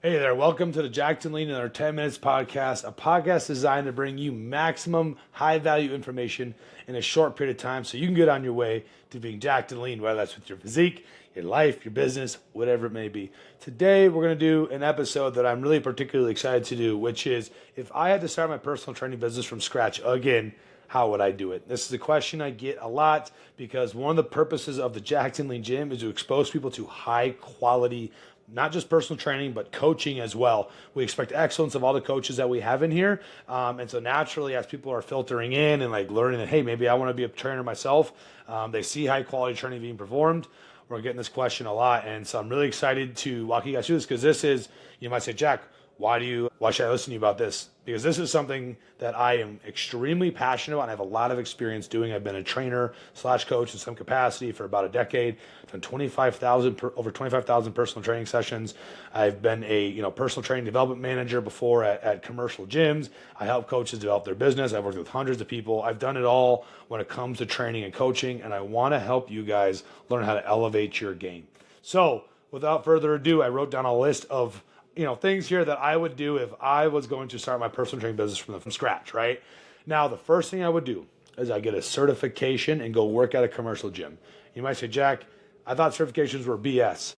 Hey there, welcome to the Jackson Lean in our 10 Minutes podcast, a podcast designed to bring you maximum high value information in a short period of time so you can get on your way to being jacked and lean, whether that's with your physique, your life, your business, whatever it may be. Today, we're going to do an episode that I'm really particularly excited to do, which is if I had to start my personal training business from scratch again, how would I do it? This is a question I get a lot because one of the purposes of the Jackson Lean Gym is to expose people to high quality, not just personal training, but coaching as well. We expect excellence of all the coaches that we have in here. And so naturally, as people are filtering in and like learning that, hey, maybe I want to be a trainer myself, they see high quality training being performed. We're getting this question a lot. And so I'm really excited to walk you guys through this because this is, you might say, Jack, why should I listen to you about this? Because this is something that I am extremely passionate about and I have a lot of experience doing. I've been a trainer / coach in some capacity for about a decade. I've done over 25,000 personal training sessions. I've been a personal training development manager before at commercial gyms. I help coaches develop their business. I've worked with hundreds of people. I've done it all when it comes to training and coaching, and I want to help you guys learn how to elevate your game. So without further ado, I wrote down a list of things here that I would do if I was going to start my personal training business from scratch, right? Now, the first thing I would do is I get a certification and go work at a commercial gym. You might say, Jack, I thought certifications were BS.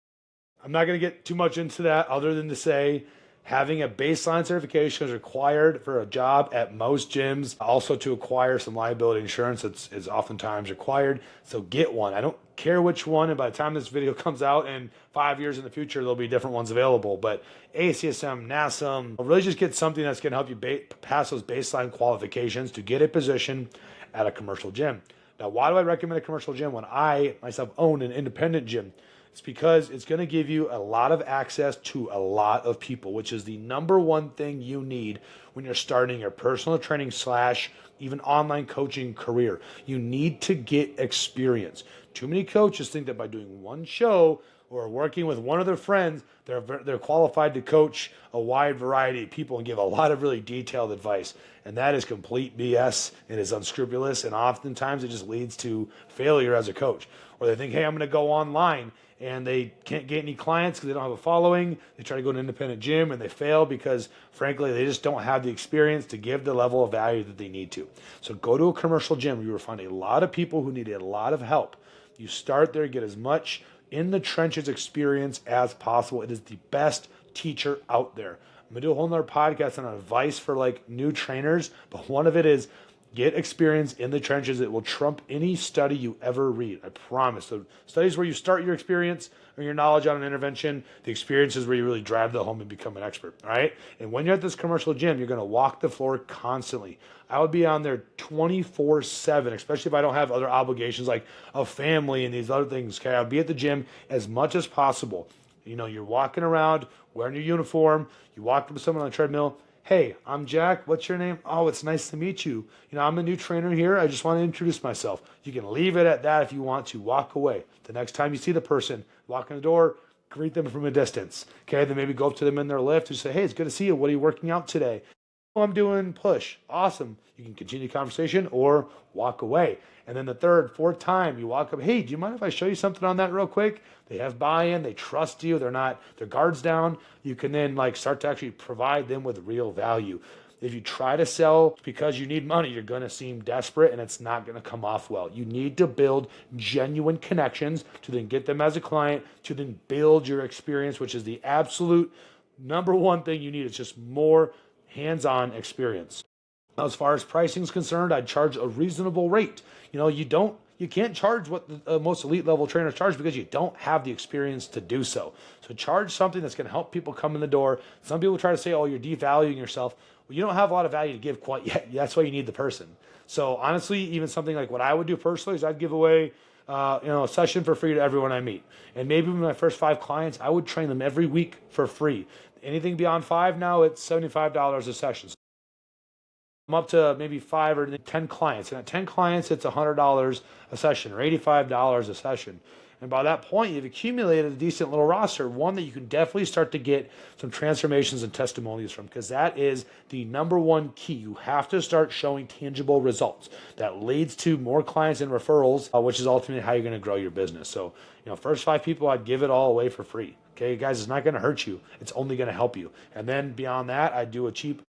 I'm not going to get too much into that other than to say having a baseline certification is required for a job at most gyms. Also, to acquire some liability insurance is oftentimes required. So get one. I don't care which one. And by the time this video comes out in 5 years in the future, there'll be different ones available. But ACSM, NASM, really just get something that's going to help you pass those baseline qualifications to get a position at a commercial gym. Now, why do I recommend a commercial gym when I myself own an independent gym? It's because it's going to give you a lot of access to a lot of people, which is the number one thing you need when you're starting your personal training / even online coaching career. You need to get experience. Too many coaches think that by doing one show or working with one of their friends, they're qualified to coach a wide variety of people and give a lot of really detailed advice. And that is complete BS and is unscrupulous. And oftentimes it just leads to failure as a coach. Or they think, hey, I'm going to go online, and they can't get any clients because they don't have a following. They try to go to an independent gym and they fail because, frankly, they just don't have the experience to give the level of value that they need to. So go to a commercial gym. You will find a lot of people who need a lot of help. You start there, get as much in the trenches experience as possible. It is the best teacher out there. I'm going to do a whole nother podcast on advice for like new trainers, but one of it is get experience in the trenches. It will trump any study you ever read. I promise. So studies where you start your experience or your knowledge on an intervention, the experience is where you really drive the home and become an expert. All right. And when you're at this commercial gym, you're going to walk the floor constantly. I would be on there 24/7, especially if I don't have other obligations like a family and these other things. Okay. I'll be at the gym as much as possible. You're walking around wearing your uniform. You walk up to someone on the treadmill. Hey, I'm Jack. What's your name? Oh, it's nice to meet you. I'm a new trainer here. I just want to introduce myself. You can leave it at that if you want to. Walk away. The next time you see the person, walk in the door, greet them from a distance. Okay, then maybe go up to them in their lift and say, hey, it's good to see you. What are you working out today? Oh, I'm doing push. Awesome. You can continue the conversation or walk away. And then the third, fourth time you walk up, hey, do you mind if I show you something on that real quick? They have buy-in, they trust you, their guards down. You can then start to actually provide them with real value. If you try to sell because you need money, you're going to seem desperate and it's not going to come off well. You need to build genuine connections to then get them as a client, to then build your experience, which is the absolute number one thing you need. It's just more hands-on experience. Now, as far as pricing is concerned, I'd charge a reasonable rate. You can't charge what the most elite level trainers charge because you don't have the experience to do so. So charge something that's going to help people come in the door. Some people try to say, oh, you're devaluing yourself. Well, you don't have a lot of value to give quite yet. That's why you need the person. So honestly, even something like what I would do personally is I'd give away a session for free to everyone I meet. And maybe with my first 5 clients, I would train them every week for free. Anything beyond 5 now, it's $75 a session. I'm up to maybe 5 or 10 clients. And at 10 clients, it's $100 a session or $85 a session. And by that point, you've accumulated a decent little roster, one that you can definitely start to get some transformations and testimonials from, because that is the number one key. You have to start showing tangible results. That leads to more clients and referrals, which is ultimately how you're going to grow your business. So, first 5 people, I'd give it all away for free. Okay, guys, it's not going to hurt you. It's only going to help you. And then beyond that, I do a cheap,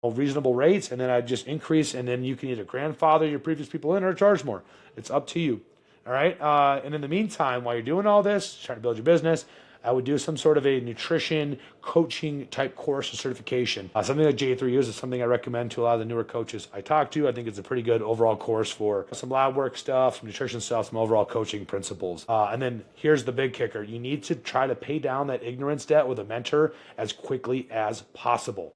reasonable rates, and then I just increase, and then you can either grandfather your previous people in or charge more. It's up to you. All right. And in the meantime, while you're doing all this, trying to build your business, I would do some sort of a nutrition coaching type course or certification. Something like J3U is something I recommend to a lot of the newer coaches I talk to. I think it's a pretty good overall course for some lab work stuff, some nutrition stuff, some overall coaching principles. And then here's the big kicker. You need to try to pay down that ignorance debt with a mentor as quickly as possible.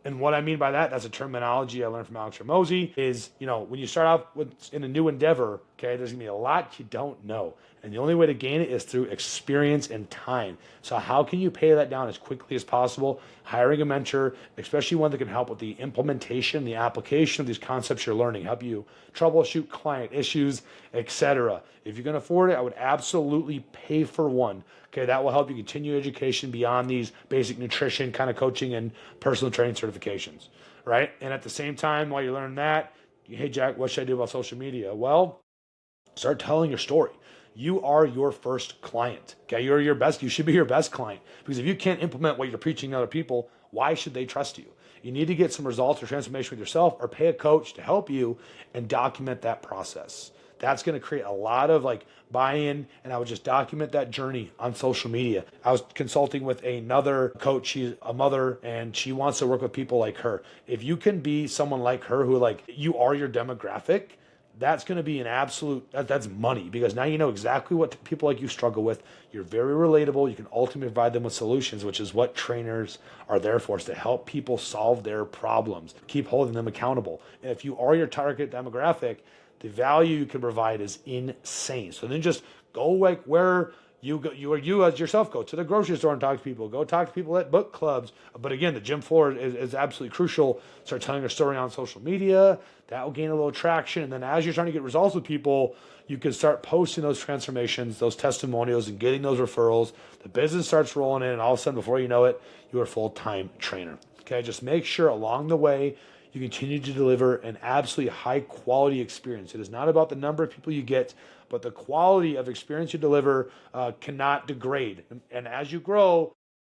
And what I mean by that, that's a terminology I learned from Alex Hormozi, is, when you start off in a new endeavor, okay, there's going to be a lot you don't know. And the only way to gain it is through experience and time. So how can you pay that down as quickly as possible? Hiring a mentor, especially one that can help with the implementation, the application of these concepts you're learning, help you troubleshoot client issues, etc. If you can afford it, I would absolutely pay for one. Okay, that will help you continue education beyond these basic nutrition kind of coaching and personal training certifications, right? And at the same time, while you're learning that, hey, Jack, what should I do about social media? Well, start telling your story. You are your first client. Okay, you should be your best client, because if you can't implement what you're preaching to other people, why should they trust you? You need to get some results or transformation with yourself, or pay a coach to help you and document that process. That's going to create a lot of buy-in, and I would just document that journey on social media. I was consulting with another coach. She's a mother, and she wants to work with people like her. If you can be someone like her who you are your demographic, that's going to be an absolute, that's money, because now you know exactly what people like you struggle with. You're very relatable. You can ultimately provide them with solutions, which is what trainers are there for, is to help people solve their problems, keep holding them accountable. And if you are your target demographic, the value you can provide is insane. So then just go where you as yourself, go to the grocery store and talk to people. Go talk to people at book clubs. But again, the gym floor is absolutely crucial. Start telling your story on social media. That will gain a little traction. And then as you're trying to get results with people, you can start posting those transformations, those testimonials, and getting those referrals. The business starts rolling in, and all of a sudden, before you know it, you're a full-time trainer. Okay, just make sure along the way you continue to deliver an absolutely high-quality experience. It is not about the number of people you get, but the quality of experience you deliver cannot degrade. And as you grow,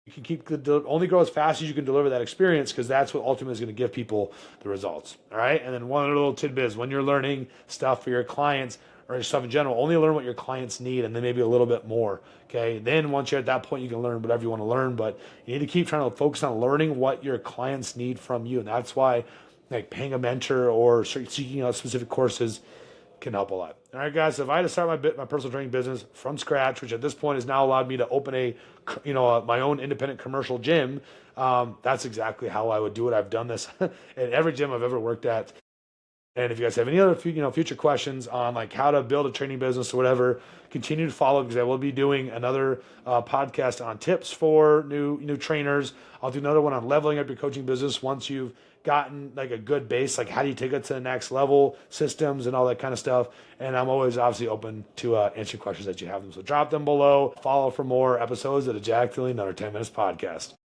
you can only grow as fast as you can deliver that experience, because that's what ultimately is going to give people the results. All right. And then one other little tidbit is, when you're learning stuff for your clients or stuff in general, only learn what your clients need, and then maybe a little bit more. Okay. Then once you're at that point, you can learn whatever you want to learn, but you need to keep trying to focus on learning what your clients need from you. And that's why paying a mentor or seeking out specific courses can help a lot. All right, guys. So if I had to start my personal training business from scratch, which at this point has now allowed me to open my own independent commercial gym, that's exactly how I would do it. I've done this at every gym I've ever worked at. And if you guys have any other future questions on how to build a training business or whatever, continue to follow, because I will be doing another podcast on tips for new trainers. I'll do another one on leveling up your coaching business once you've gotten a good base, how do you take it to the next level, systems and all that kind of stuff. And I'm always obviously open to answering questions that you have them. So drop them below. Follow for more episodes of the Jack Lean Under 10 Minutes podcast.